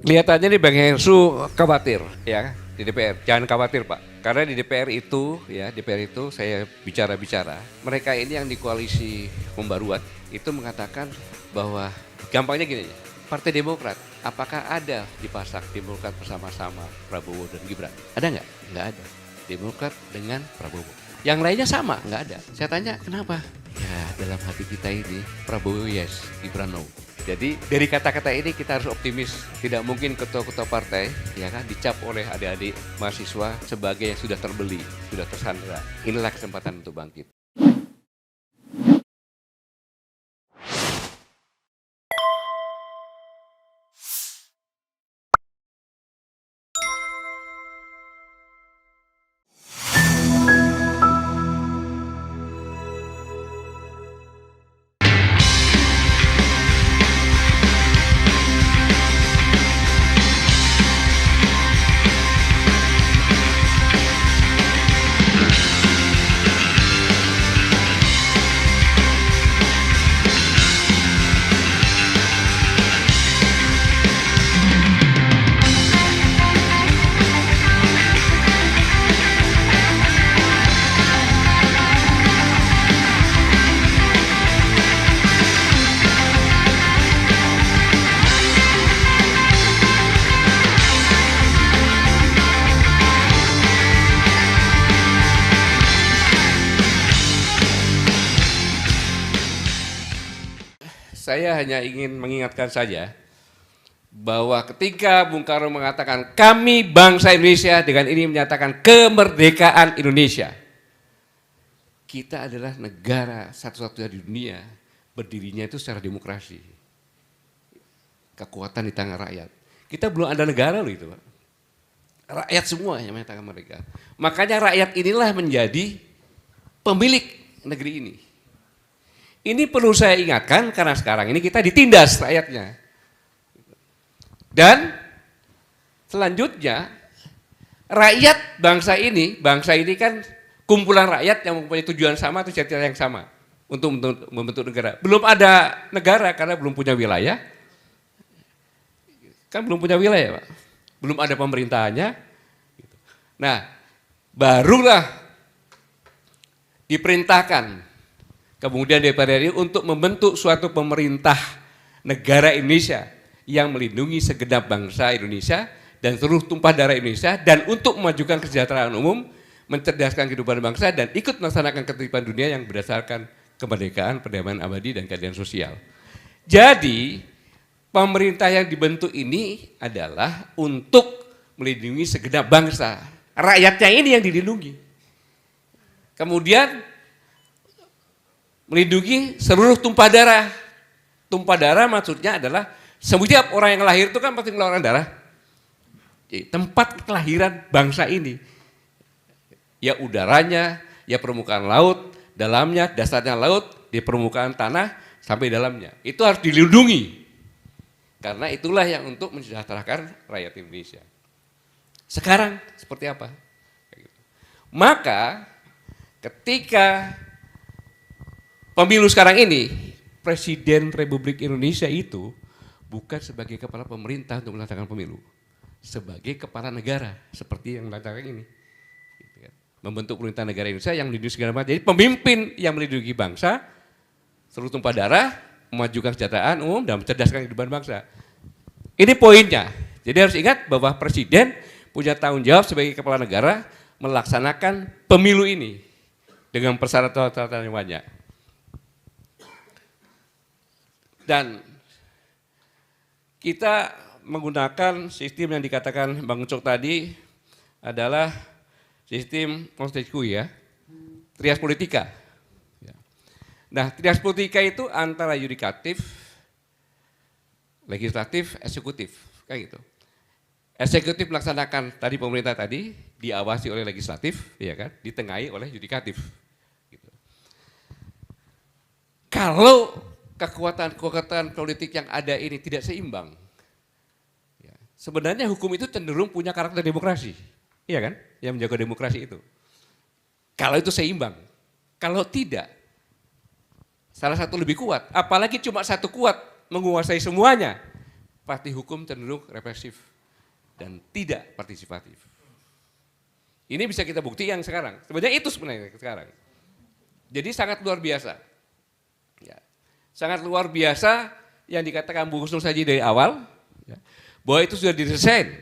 Kelihatannya nih Bang Hensu khawatir ya di DPR. Jangan khawatir Pak, karena di DPR itu ya DPR itu saya bicara-bicara, mereka ini yang di koalisi pembaruan itu mengatakan bahwa gampangnya gini, Partai Demokrat, apakah ada di pasak Demokrat bersama-sama Prabowo dan Gibran? Ada nggak? Nggak ada. Demokrat dengan Prabowo. Yang lainnya sama, nggak ada. Saya tanya kenapa? Ya dalam hati kita ini Prabowo yes, Gibran no. Jadi dari kata-kata ini kita harus optimis. Tidak mungkin ketua-ketua partai ya kan dicap oleh adik-adik mahasiswa sebagai yang sudah terbeli, sudah tersandera. Inilah kesempatan untuk bangkit. Saya hanya ingin mengingatkan saja bahwa ketika Bung Karno mengatakan kami bangsa Indonesia dengan ini menyatakan kemerdekaan Indonesia. Kita adalah negara satu-satunya di dunia berdirinya itu secara demokrasi. Kekuatan di tangan rakyat. Kita belum ada negara loh itu Pak. Rakyat semua yang menyatakan mereka. Makanya rakyat inilah menjadi pemilik negeri ini. Ini perlu saya ingatkan karena sekarang ini kita ditindas rakyatnya. Dan selanjutnya rakyat bangsa ini kan kumpulan rakyat yang mempunyai tujuan sama atau cita-cita yang sama untuk membentuk negara. Belum ada negara karena belum punya wilayah. Kan belum punya wilayah Pak. Belum ada pemerintahannya. Nah barulah diperintahkan kemudian DPR RI untuk membentuk suatu pemerintah negara Indonesia yang melindungi segenap bangsa Indonesia dan seluruh tumpah darah Indonesia dan untuk memajukan kesejahteraan umum, mencerdaskan kehidupan bangsa dan ikut melaksanakan ketertiban dunia yang berdasarkan kemerdekaan, perdamaian abadi dan keadilan sosial. Jadi pemerintah yang dibentuk ini adalah untuk melindungi segenap bangsa. Rakyatnya ini yang dilindungi. Kemudian melindungi seluruh tumpah darah. Tumpah darah maksudnya adalah setiap orang yang lahir itu kan pasti mengeluarkan darah. Jadi, tempat kelahiran bangsa ini. Ya udaranya, ya permukaan laut, dalamnya, dasarnya laut, di permukaan tanah, sampai dalamnya. Itu harus dilindungi. Karena itulah yang untuk mensejahterakan rakyat Indonesia. Sekarang seperti apa? Maka ketika pemilu sekarang ini, Presiden Republik Indonesia itu bukan sebagai kepala pemerintah untuk melaksanakan pemilu, sebagai kepala negara seperti yang melaksanakan ini. Membentuk pemerintah negara Indonesia yang melindungi segala macam. Jadi pemimpin yang melindungi bangsa, seluruh tumpah darah, memajukan kesejahteraan umum dan mencerdaskan kehidupan bangsa. Ini poinnya. Jadi harus ingat bahwa Presiden punya tanggung jawab sebagai kepala negara melaksanakan pemilu ini dengan persyaratan-persyaratan yang banyak. Dan kita menggunakan sistem yang dikatakan Bang Ucok tadi adalah sistem Montesquieu ya, trias politika. Nah, trias politika itu antara yudikatif, legislatif, eksekutif, kayak gitu. Eksekutif melaksanakan tadi pemerintah tadi, diawasi oleh legislatif, ya kan, ditengahi oleh yudikatif. Gitu. Kalau kekuatan politik yang ada ini tidak seimbang, ya, sebenarnya hukum itu cenderung punya karakter demokrasi, iya kan, yang menjaga demokrasi itu. Kalau itu seimbang, kalau tidak, salah satu lebih kuat, apalagi cuma satu kuat menguasai semuanya, Parti hukum cenderung represif dan tidak partisipatif. Ini bisa kita buktikan sekarang. Sebenarnya itu sebenarnya sekarang. Jadi sangat luar biasa. Ya. Sangat luar biasa yang dikatakan Bu Husnul Saji dari awal, ya, bahwa itu sudah didesain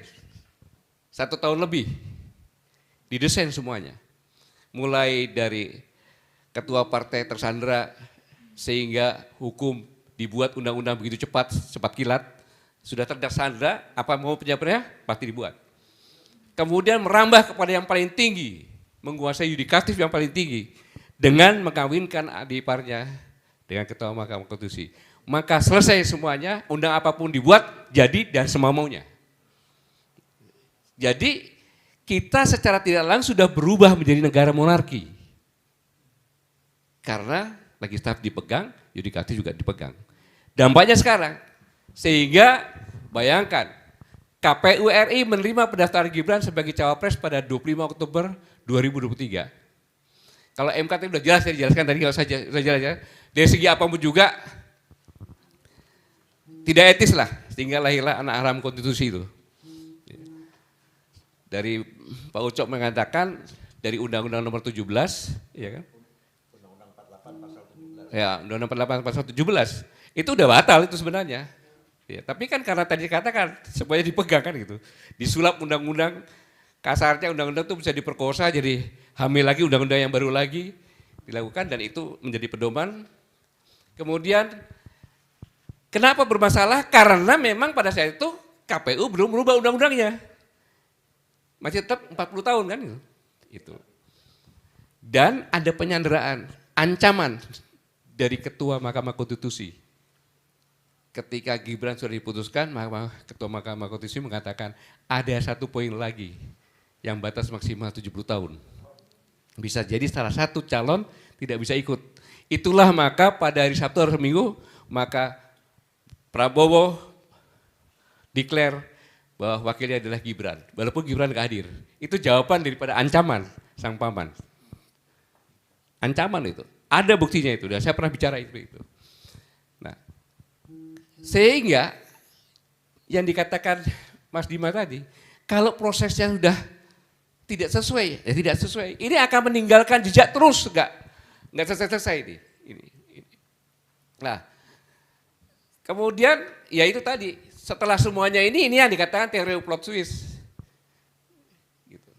1 tahun lebih. Didesain semuanya. Mulai dari ketua partai tersandera sehingga hukum dibuat undang-undang begitu cepat kilat. Sudah tersandra, apa mau penjabarannya pasti dibuat. Kemudian merambah kepada yang paling tinggi, menguasai yudikatif yang paling tinggi dengan mengkawinkan adik iparnya dengan ketua Mahkamah Konstitusi. Maka selesai semuanya, undang apapun dibuat jadi dan semau-maunya. Jadi kita secara tidak langsung sudah berubah menjadi negara monarki. Karena legislatif dipegang, yudikatif juga dipegang. Dampaknya sekarang, sehingga bayangkan KPU RI menerima pendaftaran Gibran sebagai cawapres pada 25 Oktober 2023. Kalau MK itu sudah jelas, saya dijelaskan tadi kalau saja sudah jelas ya. Dari segi apapun juga tidak etis lah, sehingga lahirlah anak haram konstitusi itu. Dari Pak Ucok mengatakan dari Undang-Undang Nomor 17, ya kan? Undang-Undang 48 Pasal 17. Ya, Undang-Undang 48 Pasal 17 itu udah batal itu sebenarnya. Ya, tapi kan karena tadi dikatakan semuanya dipegang kan gitu. Disulap undang-undang, kasarnya undang-undang itu bisa diperkosa jadi hamil lagi undang-undang yang baru lagi dilakukan dan itu menjadi pedoman. Kemudian kenapa bermasalah? Karena memang pada saat itu KPU belum merubah undang-undangnya. Masih tetap 40 tahun kan itu. Dan ada penyanderaan, ancaman dari Ketua Mahkamah Konstitusi. Ketika Gibran sudah diputuskan, Ketua Mahkamah Konstitusi mengatakan ada 1 poin lagi yang batas maksimal 70 tahun. Bisa jadi salah satu calon tidak bisa ikut. Itulah maka pada hari Sabtu atau Minggu, maka Prabowo declare bahwa wakilnya adalah Gibran. Walaupun Gibran gak hadir. Itu jawaban daripada ancaman sang paman. Ancaman itu. Ada buktinya itu, dan saya pernah bicara itu. Nah, sehingga yang dikatakan Mas Dima tadi, kalau prosesnya sudah tidak sesuai, ya tidak sesuai. Ini akan meninggalkan jejak terus, nggak selesai ini. Nah, kemudian ya itu tadi, setelah semuanya ini yang dikatakan teori plot twist. Gitu.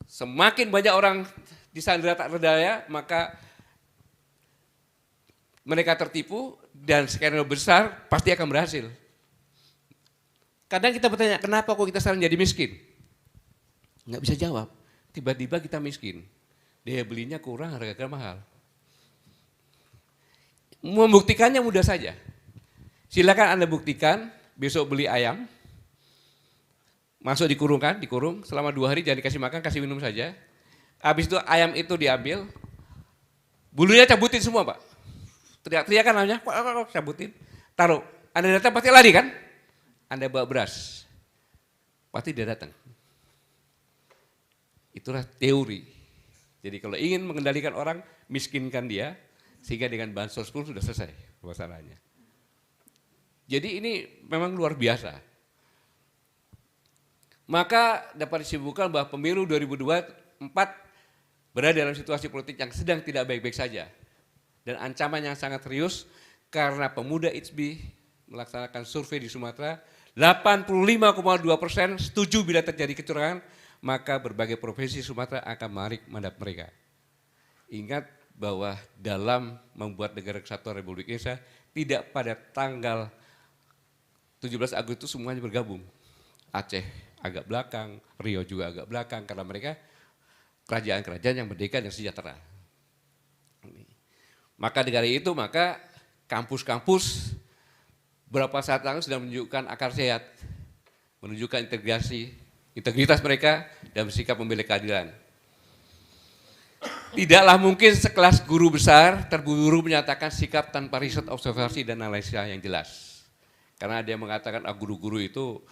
Semakin banyak orang disandera tak berdaya, maka mereka tertipu dan skenario besar pasti akan berhasil. Kadang kita bertanya, kenapa kok kita sekarang jadi miskin? Nggak bisa jawab. Tiba-tiba kita miskin. Daya belinya kurang, harga mahal. Membuktikannya mudah saja. Silakan Anda buktikan, besok beli ayam, masuk dikurung, selama 2 hari jangan dikasih makan, kasih minum saja. Habis itu ayam itu diambil, bulunya cabutin semua Pak. Teriak-teriakan namanya, cabutin, taruh. Anda datang pasti lari kan? Anda bawa beras, pasti dia datang. Itulah teori. Jadi kalau ingin mengendalikan orang, miskinkan dia, sehingga dengan bansos pun sudah selesai masalahnya. Jadi ini memang luar biasa. Maka dapat disimpulkan bahwa pemilu 2024 berada dalam situasi politik yang sedang tidak baik-baik saja. Dan ancaman yang sangat serius karena pemuda HB melaksanakan survei di Sumatera, 85,2% setuju bila terjadi kecurangan, maka berbagai provinsi Sumatera akan menarik mandat mereka. Ingat bahwa dalam membuat negara kesatuan Republik Indonesia, tidak pada tanggal 17 Agustus semuanya bergabung. Aceh agak belakang, Riau juga agak belakang, karena mereka kerajaan-kerajaan yang merdeka dan sejahtera. Maka dari itu, maka kampus-kampus beberapa saat lalu sudah menunjukkan akar sehat, menunjukkan integritas mereka dan bersikap membela keadilan. Tidaklah mungkin sekelas guru besar terburu-buru menyatakan sikap tanpa riset, observasi dan analisa yang jelas. Karena dia mengatakan guru-guru itu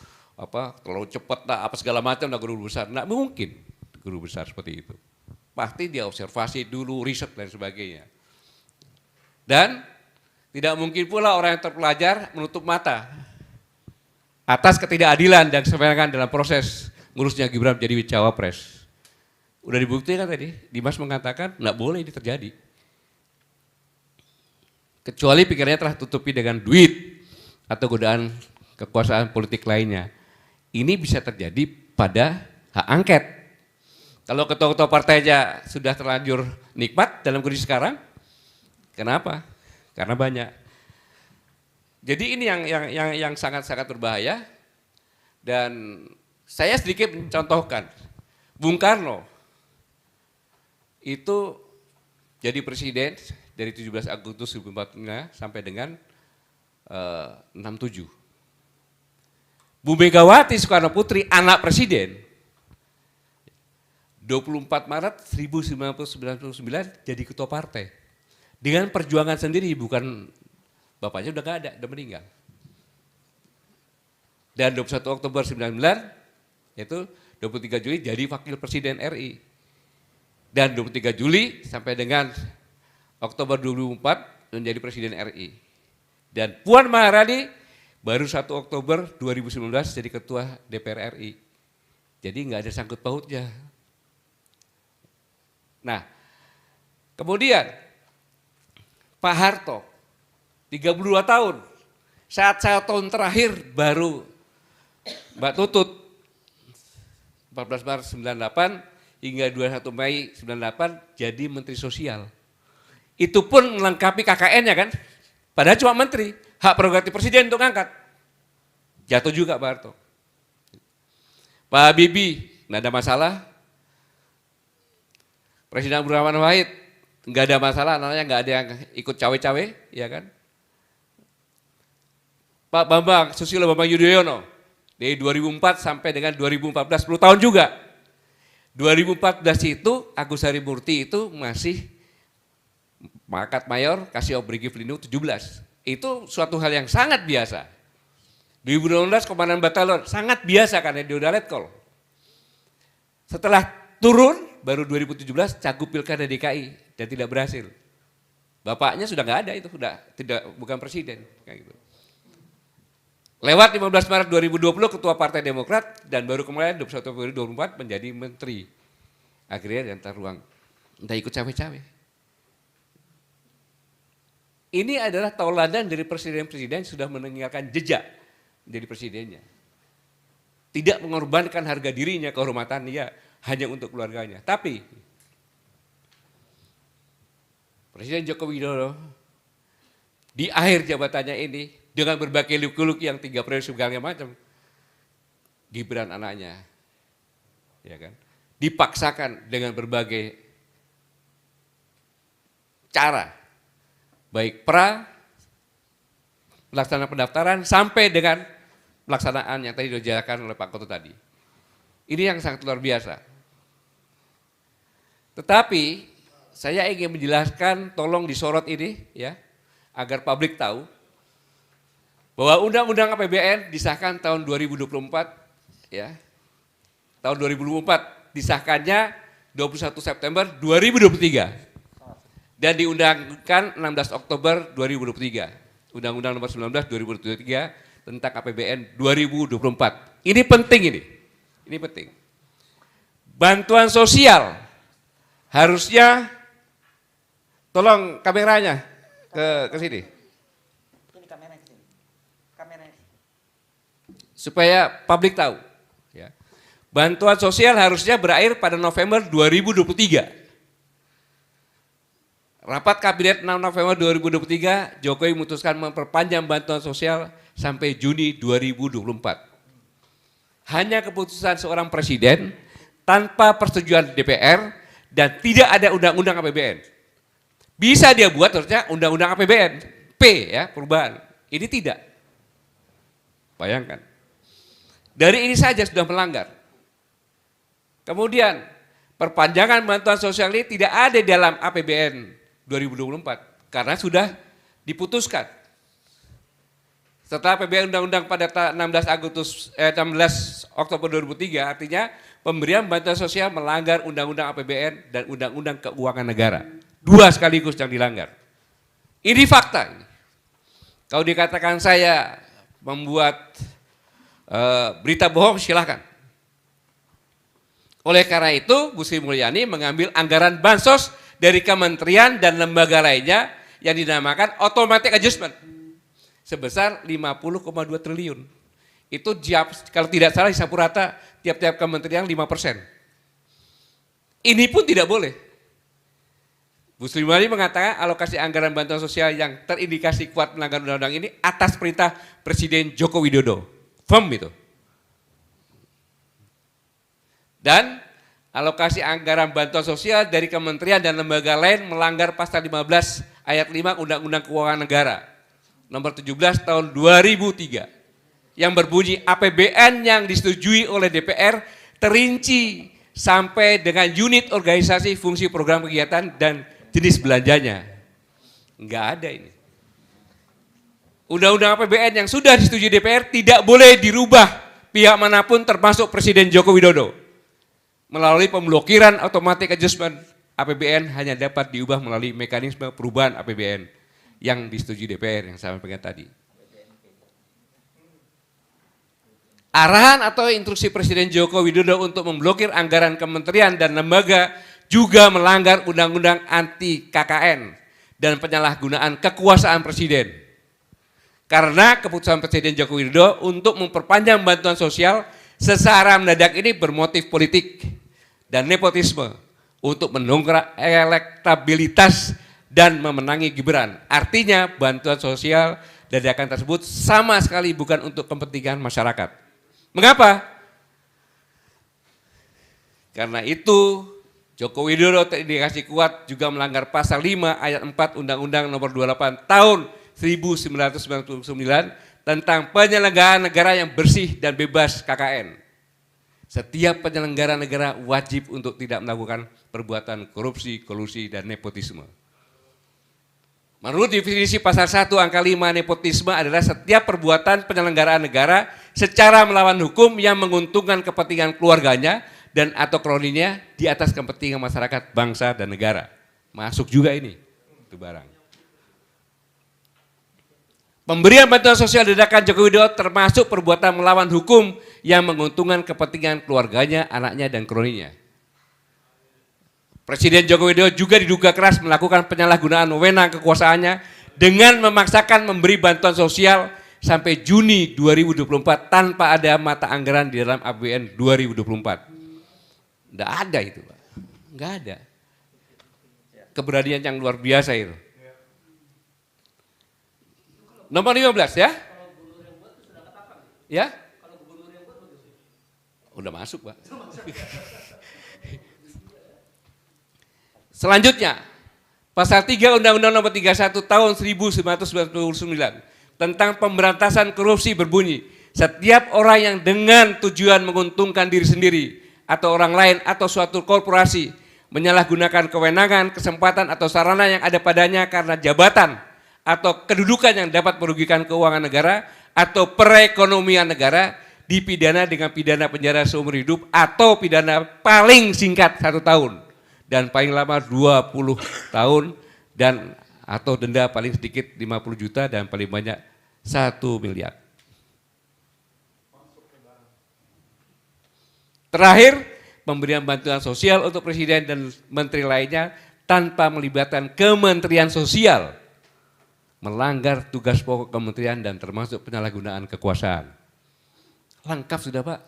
terlalu cepat apa segala macam guru besar. Nggak mungkin guru besar seperti itu. Pasti dia observasi dulu, riset dan sebagainya. Dan tidak mungkin pula orang yang terpelajar menutup mata atas ketidakadilan dan kesewengan dalam proses ngurusnya Gibran menjadi cawapres. Udah dibuktikan tadi, Dimas mengatakan nggak boleh ini terjadi. Kecuali pikirannya telah tutupi dengan duit atau godaan kekuasaan politik lainnya. Ini bisa terjadi pada hak angket. Kalau ketua-ketua partainya sudah terlanjur nikmat dalam kondisi sekarang, kenapa? Karena banyak. Jadi ini yang sangat-sangat berbahaya. Dan saya sedikit mencontohkan, Bung Karno itu jadi presiden dari 17 Agustus 1945 sampai dengan 67. Bu Megawati Soekarno Putri, anak presiden, 24 Maret 1999 jadi ketua partai. Dengan perjuangan sendiri, bukan bapaknya udah gak ada, udah meninggal. Dan 21 Oktober 99, yaitu 23 Juli jadi wakil presiden RI. Dan 23 Juli sampai dengan Oktober 2004 menjadi presiden RI. Dan Puan Maharani baru 1 Oktober 2019 jadi ketua DPR RI. Jadi nggak ada sangkut pautnya. Nah, kemudian Pak Harto 32 tahun, saat 1 tahun terakhir baru Mbak Tutut 14 Maret 98 hingga 21 Mei 98 jadi Menteri Sosial. Itu pun melengkapi KKN-nya kan, padahal cuma menteri, hak prerogatif presiden untuk ngangkat. Jatuh juga Pak Harto. Pak Habibie, nggak ada masalah. Presiden Abdurrahman Wahid, nggak ada masalah, namanya nggak ada yang ikut cawe-cawe, ya kan. Pak Bambang Susilo Bambang Yudhoyono, dari 2004 sampai dengan 2014, 10 tahun juga. 2014 itu Agus Harimurti itu masih pangkat mayor, kasih obrigi pelindung 17. Itu suatu hal yang sangat biasa. 2018 Komandan Batalion, sangat biasa karena dia udah letkol. Setelah turun, baru 2017 Cagup Pilkada DKI dan tidak berhasil. Bapaknya sudah nggak ada itu, bukan presiden. Kayak gitu. Lewat 15 Maret 2020 Ketua Partai Demokrat dan baru kemarin 21 Februari 2024 menjadi menteri. Akhirnya diantar ruang, entah ikut cawe-cawe. Ini adalah tauladan dari presiden-presiden yang sudah meninggalkan jejak menjadi presidennya. Tidak mengorbankan harga dirinya, kehormatannya hanya untuk keluarganya. Tapi Presiden Joko Widodo di akhir jabatannya ini dengan berbagai luk-luk yang 3 periode segala macam, Gibran anaknya, ya kan, dipaksakan dengan berbagai cara, baik pelaksanaan pendaftaran sampai dengan pelaksanaan yang tadi dijelaskan oleh Pak Koto tadi. Ini yang sangat luar biasa. Tetapi saya ingin menjelaskan, tolong disorot ini ya, agar publik tahu bahwa Undang-Undang APBN disahkan tahun 2024 ya. Tahun 2024 disahkannya 21 September 2023 dan diundangkan 16 Oktober 2023. Undang-Undang Nomor 19 2023 tentang APBN 2024. Ini penting ini. Ini penting. Bantuan sosial harusnya, tolong kameranya ke sini. Supaya publik tahu. Ya. Bantuan sosial harusnya berakhir pada November 2023. Rapat Kabinet 6 November 2023, Jokowi memutuskan memperpanjang bantuan sosial sampai Juni 2024. Hanya keputusan seorang presiden tanpa persetujuan DPR dan tidak ada undang-undang APBN. Bisa dia buat harusnya undang-undang APBN, P ya, perubahan. Ini tidak. Bayangkan. Dari ini saja sudah melanggar. Kemudian perpanjangan bantuan sosial ini tidak ada dalam APBN 2024 karena sudah diputuskan. Setelah APBN Undang-Undang pada 16 Oktober 2003, artinya pemberian bantuan sosial melanggar Undang-Undang APBN dan Undang-Undang Keuangan Negara. Dua sekaligus yang dilanggar. Ini fakta. Kalau dikatakan saya membuat berita bohong silahkan. Oleh karena itu Bu Sri Mulyani mengambil anggaran bansos dari kementerian dan lembaga lainnya yang dinamakan automatic adjustment sebesar 50,2 triliun. Itu kalau tidak salah disapu rata tiap-tiap kementerian 5%. Ini pun tidak boleh. Bu Sri Mulyani mengatakan alokasi anggaran bantuan sosial yang terindikasi kuat melanggar undang-undang ini atas perintah Presiden Joko Widodo. Firm itu. Dan alokasi anggaran bantuan sosial dari kementerian dan lembaga lain melanggar pasal 15 ayat 5 Undang-Undang Keuangan Negara nomor 17 tahun 2003 yang berbunyi APBN yang disetujui oleh DPR terinci sampai dengan unit organisasi, fungsi, program kegiatan dan jenis belanjanya. Enggak ada ini. Undang-undang APBN yang sudah disetujui DPR tidak boleh dirubah pihak manapun termasuk Presiden Joko Widodo. Melalui pemblokiran automatic adjustment, APBN hanya dapat diubah melalui mekanisme perubahan APBN yang disetujui DPR yang saya sampaikan tadi. Arahan atau instruksi Presiden Joko Widodo untuk memblokir anggaran kementerian dan lembaga juga melanggar Undang-Undang Anti KKN dan penyalahgunaan kekuasaan Presiden. Karena keputusan Presiden Joko Widodo untuk memperpanjang bantuan sosial secara mendadak ini bermotif politik dan nepotisme untuk mendongkrak elektabilitas dan memenangi Gibran. Artinya bantuan sosial dadakan tersebut sama sekali bukan untuk kepentingan masyarakat. Mengapa? Karena itu Joko Widodo terindikasi kuat juga melanggar pasal 5 ayat 4 Undang-Undang nomor 28 tahun 1999 tentang penyelenggaraan negara yang bersih dan bebas KKN. Setiap penyelenggara negara wajib untuk tidak melakukan perbuatan korupsi, kolusi, dan nepotisme. Menurut definisi pasal 1 angka 5 nepotisme adalah setiap perbuatan penyelenggaraan negara secara melawan hukum yang menguntungkan kepentingan keluarganya dan atau kroninya di atas kepentingan masyarakat, bangsa, dan negara. Masuk juga ini, itu barang. Pemberian bantuan sosial dadakan Joko Widodo termasuk perbuatan melawan hukum yang menguntungkan kepentingan keluarganya, anaknya, dan kroninya. Presiden Joko Widodo juga diduga keras melakukan penyalahgunaan wewenang kekuasaannya dengan memaksakan memberi bantuan sosial sampai Juni 2024 tanpa ada mata anggaran di dalam APBN 2024. Enggak ada itu, Pak. Enggak ada. Keberanian yang luar biasa itu. Nomor 15 ya. Ya? Udah masuk, Pak. Selanjutnya, pasal 3 Undang-Undang nomor 31 tahun 1999 tentang pemberantasan korupsi berbunyi, setiap orang yang dengan tujuan menguntungkan diri sendiri atau orang lain atau suatu korporasi menyalahgunakan kewenangan, kesempatan atau sarana yang ada padanya karena jabatan atau kedudukan yang dapat merugikan keuangan negara atau perekonomian negara dipidana dengan pidana penjara seumur hidup atau pidana paling singkat 1 tahun dan paling lama 20 tahun dan atau denda paling sedikit 50 juta dan paling banyak 1 miliar. Terakhir, pemberian bantuan sosial untuk presiden dan menteri lainnya tanpa melibatkan Kementerian Sosial melanggar tugas pokok kementerian dan termasuk penyalahgunaan kekuasaan. Lengkap sudah, Pak.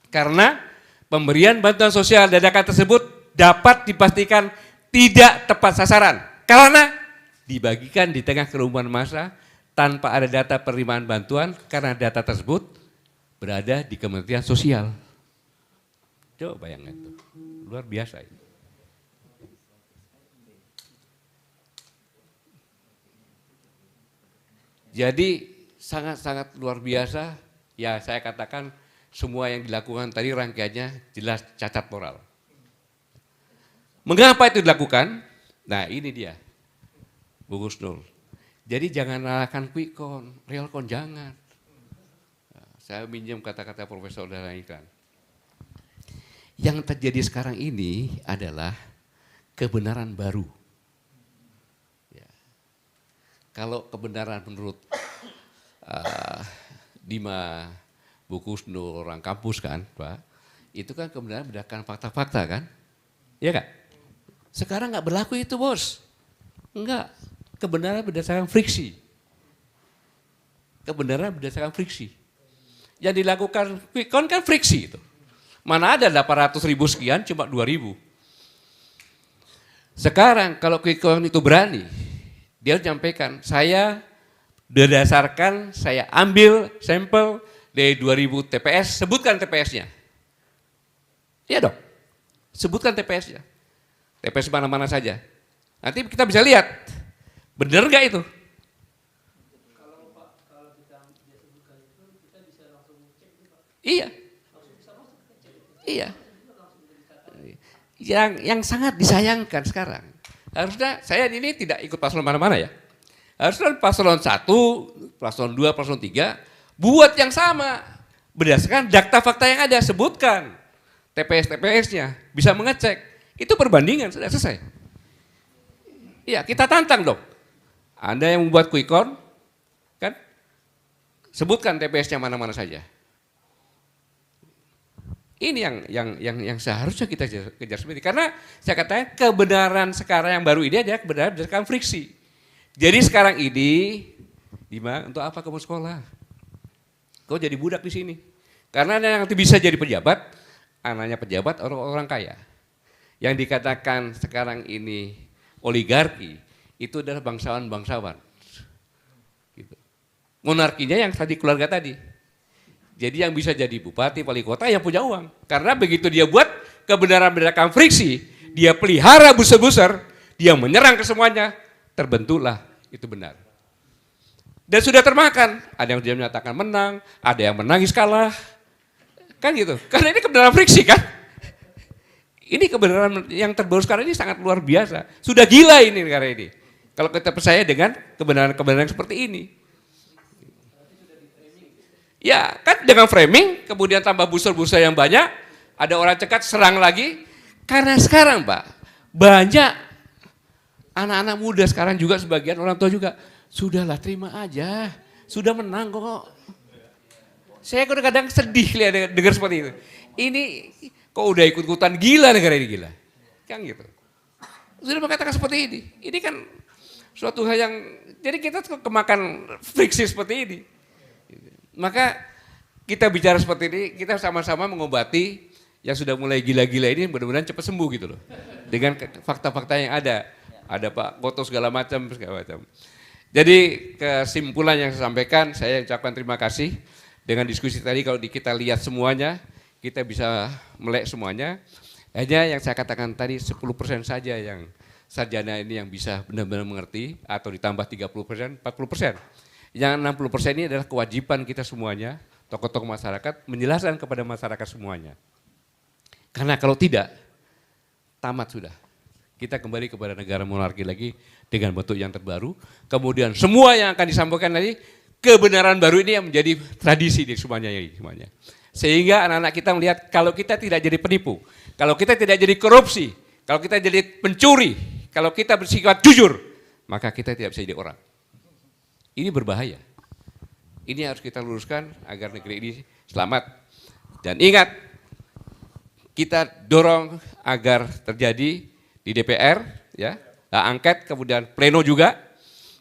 Karena pemberian bantuan sosial dadakan tersebut dapat dipastikan tidak tepat sasaran karena dibagikan di tengah kerumunan massa tanpa ada data penerimaan bantuan karena data tersebut berada di Kementerian Sosial. Coba bayangkan itu, luar biasa itu. Jadi sangat-sangat luar biasa, ya saya katakan semua yang dilakukan tadi rangkaiannya jelas cacat moral. Mengapa itu dilakukan? Nah ini dia, Bu Gusnul. Jadi jangan nyalakan quick count, real count jangan. Nah, saya minjem kata-kata Profesor Dahlan Iskan. Yang terjadi sekarang ini adalah kebenaran baru. Ya. Kalau kebenaran menurut Dima buku orang kampus kan Pak, itu kan kebenaran berdasarkan fakta-fakta kan, iya kan? Sekarang nggak berlaku itu bos, enggak, kebenaran berdasarkan friksi. Kebenaran berdasarkan friksi. Yang dilakukan quick count kan friksi itu. Mana ada 800.000 sekian cuma 2.000. Sekarang kalau quick count itu berani, dia menyampaikan saya berdasarkan saya ambil sampel dari 2.000 TPS, sebutkan TPS-nya. Iya dong, sebutkan TPS-nya. TPS mana-mana saja. Nanti kita bisa lihat, benar nggak itu? Kalau kita sebutkan itu, kita bisa langsung cek itu Pak. Iya. Iya. Yang sangat disayangkan sekarang, harusnya saya ini tidak ikut paslon mana-mana ya. Harusnya paslon 1, paslon 2, paslon 3, buat yang sama. Berdasarkan data fakta yang ada, sebutkan TPS-TPS-nya, bisa mengecek. Itu perbandingan, sudah selesai. Iya, kita tantang dong. Anda yang membuat quick count, kan? Sebutkan TPS-nya mana-mana saja. Ini yang seharusnya kita kejar seperti. Karena saya katakan kebenaran sekarang yang baru ini adalah kebenaran berdasarkan friksi. Jadi sekarang ini, Dima, untuk apa kamu sekolah? Kau jadi budak di sini. Karena yang nanti bisa jadi pejabat, anaknya pejabat orang-orang kaya. Yang dikatakan sekarang ini oligarki, itu adalah bangsawan-bangsawan. Gitu. Monarkinya yang tadi keluarga tadi. Jadi yang bisa jadi bupati, wali kota yang punya uang. Karena begitu dia buat kebenaran berdasarkan friksi, dia pelihara buser-buser, dia menyerang ke semuanya, terbentuklah itu benar. Dan sudah termakan, ada yang dia menyatakan menang, ada yang menangis kalah. Kan gitu, karena ini kebenaran friksi kan. Ini kebenaran yang terbaru sekarang ini sangat luar biasa. Sudah gila ini negara ini. Kalau kita percaya dengan kebenaran-kebenaran seperti ini. Ya kan dengan framing, kemudian tambah buser-buser yang banyak, ada orang cekat serang lagi. Karena sekarang Pak, banyak anak-anak muda sekarang juga sebagian orang tua juga, sudahlah terima aja, sudah menang kok. Saya kadang-kadang sedih lihat dengar seperti itu. Ini kok udah ikut-ikutan gila negara ini gila. Kan gitu. Sudah mengatakan seperti ini. Ini kan suatu hal yang, jadi kita kemakan friksi seperti ini. Maka kita bicara seperti ini, kita sama-sama mengobati yang sudah mulai gila-gila ini mudah-mudahan cepat sembuh gitu loh. Dengan fakta-fakta yang ada. Ada Pak Goto segala macam. Jadi kesimpulan yang saya sampaikan, saya ucapkan terima kasih. Dengan diskusi tadi kalau kita lihat semuanya, kita bisa melek semuanya. Hanya yang saya katakan tadi 10% saja yang sarjana ini yang bisa benar-benar mengerti atau ditambah 30%, 40%. Yang 60% ini adalah kewajiban kita semuanya, tokoh-tokoh masyarakat menjelaskan kepada masyarakat semuanya. Karena kalau tidak, tamat sudah. Kita kembali kepada negara monarki lagi dengan bentuk yang terbaru. Kemudian semua yang akan disampaikan tadi, kebenaran baru ini yang menjadi tradisi di semuanya. Sehingga anak-anak kita melihat kalau kita tidak jadi penipu, kalau kita tidak jadi korupsi, kalau kita jadi pencuri, kalau kita bersifat jujur, maka kita tidak bisa jadi orang. Ini berbahaya. Ini harus kita luruskan agar negeri ini selamat. Dan ingat, kita dorong agar terjadi di DPR, ya, hak angket, kemudian pleno juga.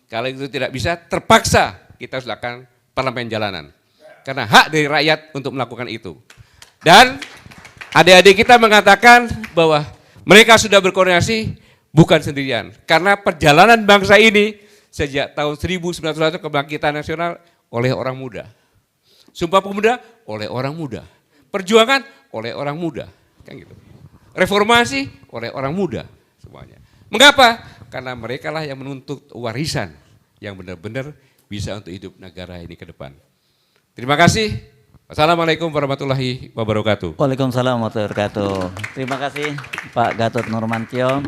Kalau itu tidak bisa, terpaksa kita harus lakukan parlemen jalanan. Karena hak dari rakyat untuk melakukan itu. Dan adik-adik kita mengatakan bahwa mereka sudah berkoordinasi bukan sendirian. Karena perjalanan bangsa ini sejak tahun 1900 kebangkitan nasional oleh orang muda. Sumpah Pemuda oleh orang muda. Perjuangan oleh orang muda. Kan gitu. Reformasi oleh orang muda semuanya. Mengapa? Karena mereka lah yang menuntut warisan yang benar-benar bisa untuk hidup negara ini ke depan. Terima kasih. Wassalamualaikum warahmatullahi wabarakatuh. Waalaikumsalam warahmatullahi wabarakatuh. Terima kasih Pak Gatot Nurmantio.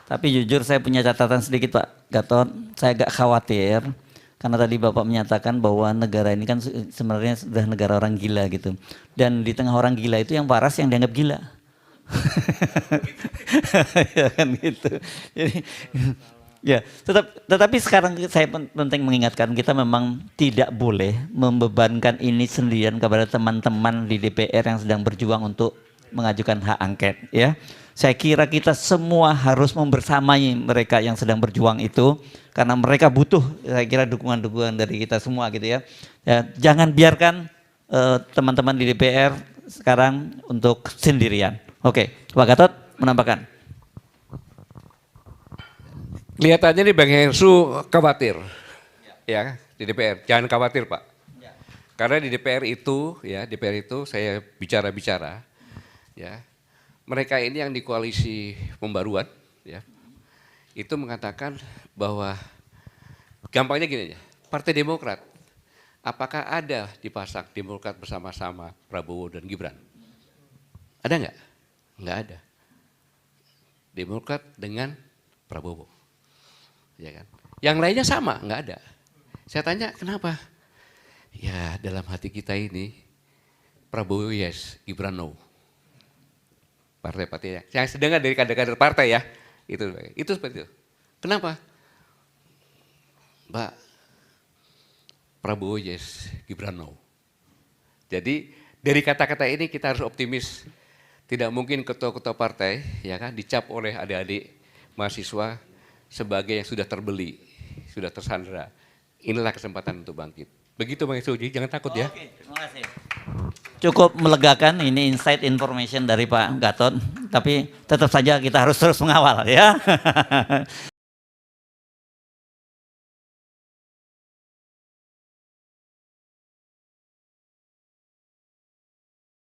Tapi jujur saya punya catatan sedikit Pak Gatot. Saya agak khawatir karena tadi Bapak menyatakan bahwa negara ini kan sebenarnya sudah negara orang gila gitu. Dan di tengah orang gila itu yang waras yang dianggap gila. Ya kan gitu. Jadi Ya, tetapi sekarang saya penting mengingatkan kita memang tidak boleh membebankan ini sendirian kepada teman-teman di DPR yang sedang berjuang untuk mengajukan hak angket ya. Saya kira kita semua harus membersamai mereka yang sedang berjuang itu karena mereka butuh saya kira dukungan-dukungan dari kita semua gitu ya. Ya, jangan biarkan teman-teman di DPR sekarang untuk sendirian. Oke, Pak Gatot menambahkan. Kelihatannya nih Bang Hensu khawatir ya di DPR. Jangan khawatir Pak. Karena di DPR itu ya, DPR itu saya bicara-bicara ya. Mereka ini yang di koalisi pembaruan ya. Itu mengatakan bahwa gampangnya gini aja. Partai Demokrat apakah ada dipasang Demokrat bersama-sama Prabowo dan Gibran? Ada nggak? Nggak ada. Demokrat dengan Prabowo. Ya kan? Yang lainnya sama, nggak ada. Saya tanya kenapa? Ya dalam hati kita ini Prabowo yes, Gibran no. Partai-partai yang saya dengar dari kader-kader partai ya, itu seperti itu. Kenapa? Mbak, Prabowo yes, Gibran no. Jadi dari kata-kata ini kita harus optimis. Tidak mungkin ketua-ketua partai ya kan dicap oleh adik-adik mahasiswa sebagai yang sudah terbeli, sudah tersandera. Inilah kesempatan untuk bangkit. Begitu Bang Suji, jangan takut ya. Oke, terima kasih. Cukup melegakan ini insight information dari Pak Gatot, tapi tetap saja kita harus terus mengawal ya.